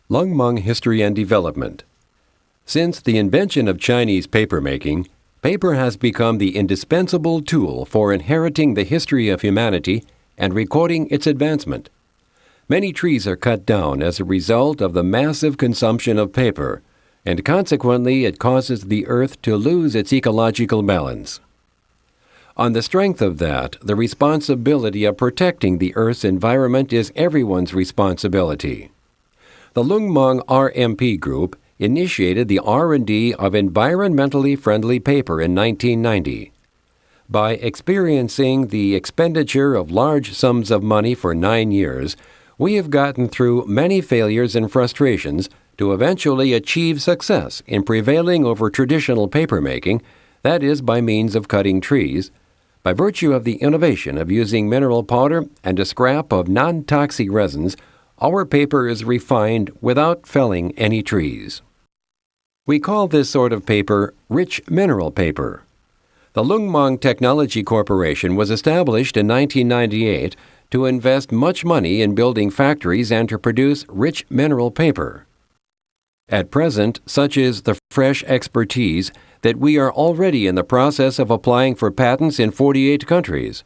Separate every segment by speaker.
Speaker 1: Lungmeng History and Development. Since the invention of Chinese papermaking, paper has become the indispensable tool for inheriting the history of humanity and recording its advancement. Many trees are cut down as a result of the massive consumption of paper, and consequently it causes the earth to lose its ecological balance. On the strength of that, the responsibility of protecting the Earth's environment is everyone's responsibility. The Lungmeng RMP Group initiated the R&D of environmentally friendly paper in 1990. By experiencing the expenditure of large sums of money for 9 years, we have gotten through many failures and frustrations to eventually achieve success in prevailing over traditional papermaking, that is, by means of cutting trees, by virtue of the innovation of using mineral powder and a scrap of non-toxic resins. Our paper is refined without felling any trees. We call this sort of paper rich mineral paper. The Lungmeng Technology Corporation was established in 1998 to invest much money in building factories and to produce rich mineral paper. At present, such is the fresh expertise that we are already in the process of applying for patents in 48 countries.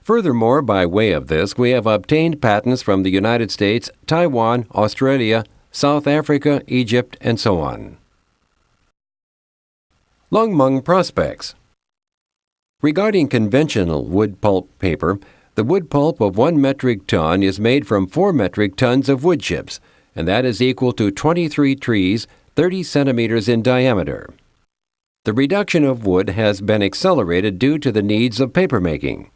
Speaker 1: Furthermore, by way of this, we have obtained patents from the United States, Taiwan, Australia, South Africa, Egypt, and so on. Lungmeng prospects. Regarding conventional wood pulp paper, the wood pulp of 1 metric ton is made from 4 metric tons of wood chips, and that is equal to 23 trees 30 centimeters in diameter. The reduction of wood has been accelerated due to the needs of papermaking.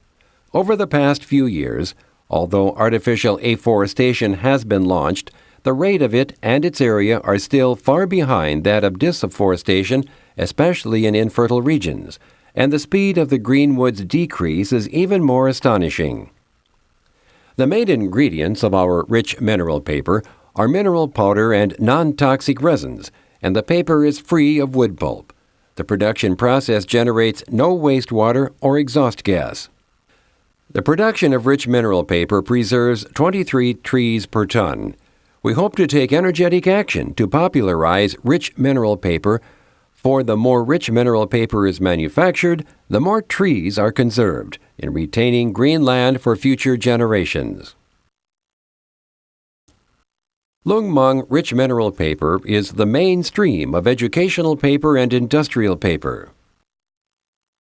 Speaker 1: Over the past few years, although artificial afforestation has been launched, the rate of it and its area are still far behind that of disafforestation, especially in infertile regions, and the speed of the greenwood's decrease is even more astonishing. The main ingredients of our rich mineral paper are mineral powder and non-toxic resins, and the paper is free of wood pulp. The production process generates no wastewater or exhaust gas. The production of rich mineral paper preserves 23 trees per ton. We hope to take energetic action to popularize rich mineral paper, for the more rich mineral paper is manufactured, the more trees are conserved, in retaining green land for future generations. Lungmeng rich mineral paper is the mainstream of educational paper and industrial paper.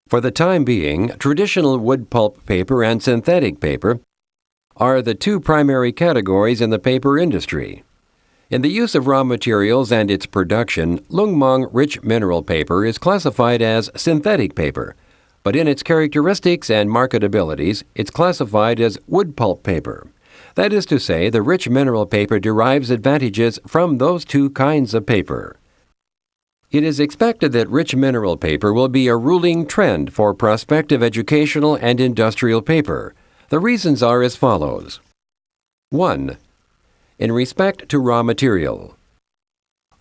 Speaker 1: For the time being, traditional wood pulp paper and synthetic paper are the two primary categories in the paper industry. In the use of raw materials and its production, Lungmeng rich mineral paper is classified as synthetic paper, but in its characteristics and marketabilities, it's classified as wood pulp paper. That is to say, the rich mineral paper derives advantages from those two kinds of paper. It is expected that rich mineral paper will be a ruling trend for prospective educational and industrial paper. The reasons are as follows. 1. In respect to raw material.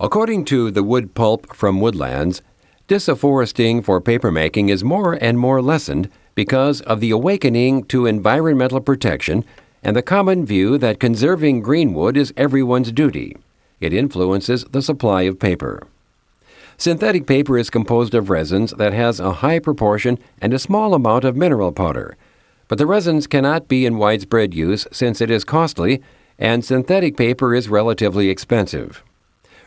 Speaker 1: According to the wood pulp from woodlands, disafforesting for papermaking is more and more lessened because of the awakening to environmental protection and the common view that conserving greenwood is everyone's duty. It influences the supply of paper. Synthetic paper is composed of resins that has a high proportion and a small amount of mineral powder, but the resins cannot be in widespread use since it is costly and synthetic paper is relatively expensive.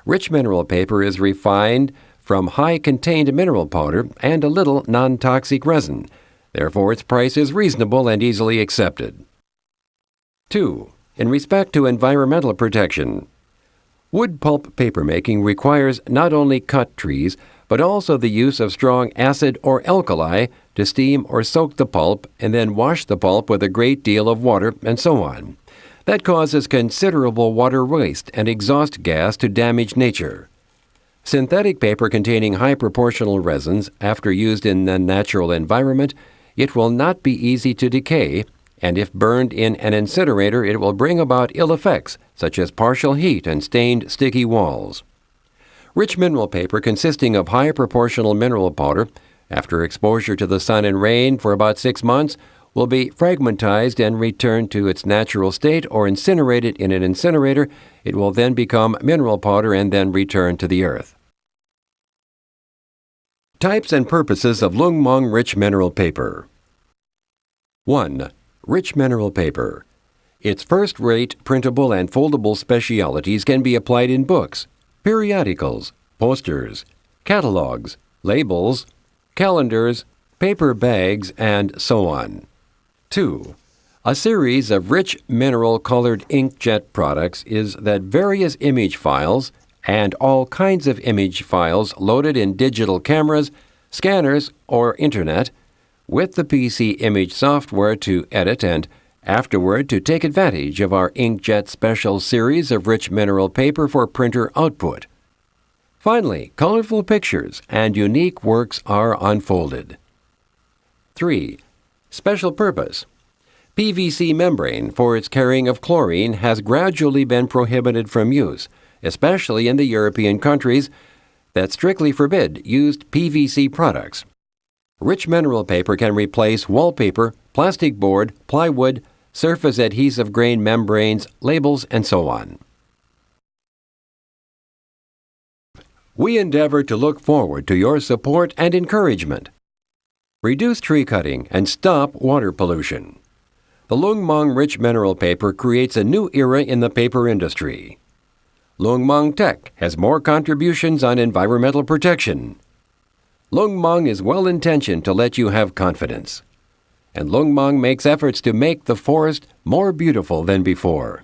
Speaker 1: Rich mineral paper is refined from high contained mineral powder and a little non-toxic resin. Therefore, its price is reasonable and easily accepted. 2. In respect to environmental protection. Wood pulp papermaking requires not only cut trees, but also the use of strong acid or alkali to steam or soak the pulp and then wash the pulp with a great deal of water and so on. That causes considerable water waste and exhaust gas to damage nature. Synthetic paper containing high proportional resins, after used in the natural environment, it will not be easy to decay, and if burned in an incinerator, it will bring about ill effects, such as partial heat and stained, sticky walls. Rich mineral paper consisting of high proportional mineral powder, after exposure to the sun and rain for about 6 months, will be fragmentized and returned to its natural state or incinerated in an incinerator. It will then become mineral powder and then return to the earth. Types and purposes of Lungmong rich mineral paper. 1. Rich mineral paper. Its first-rate printable and foldable specialities can be applied in books, periodicals, posters, catalogs, labels, calendars, paper bags, and so on. 2. A series of rich mineral-colored inkjet products is that various image files and all kinds of image files loaded in digital cameras, scanners, or Internet, with the PC image software to edit and afterward to take advantage of our inkjet special series of rich mineral paper for printer output. Finally, colorful pictures and unique works are unfolded. 3. Special purpose. PVC membrane for its carrying of chlorine has gradually been prohibited from use, especially in the European countries that strictly forbid used PVC products. Rich mineral paper can replace wallpaper, plastic board, plywood, surface adhesive grain membranes, labels, and so on. We endeavor to look forward to your support and encouragement. Reduce tree cutting and stop water pollution. The Lungmong rich mineral paper creates a new era in the paper industry. Lungmong Tech has more contributions on environmental protection. Lungmong is well-intentioned to let you have confidence. And Lungmong makes efforts to make the forest more beautiful than before.